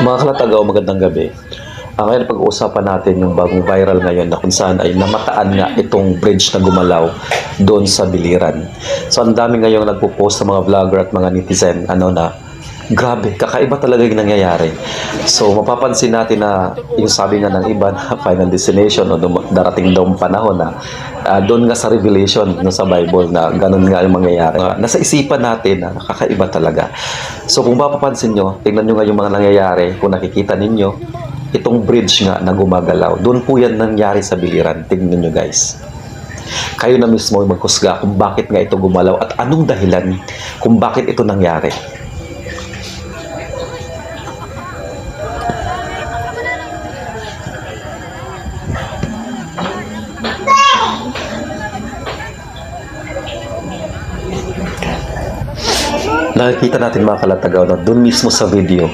Mga kalatagaw, magandang gabi. Ngayon pag-uusapan natin yung bagong viral ngayon na kung saan ay namataan nga itong bridge na gumalaw doon sa Biliran. So ang dami ngayong nagpo-post sa mga vlogger at mga netizen na grabe, kakaiba talaga yung nangyayari. So mapapansin natin na yung sabi nga ng iba na final destination o darating daw panahon na doon nga sa Revelation no, sa Bible na ganun nga yung mangyayari. Nasa isipan natin na kakaiba talaga. So kung mapapansin nyo, tingnan nyo nga yung mga nangyayari, kung nakikita ninyo, itong bridge nga na gumagalaw. Doon po yan nangyari sa Biliran. Tingnan nyo guys. Kayo na mismo magkusga kung bakit nga ito gumalaw at anong dahilan kung bakit ito nangyari. Nakikita natin mga kalatagaw na doon mismo sa video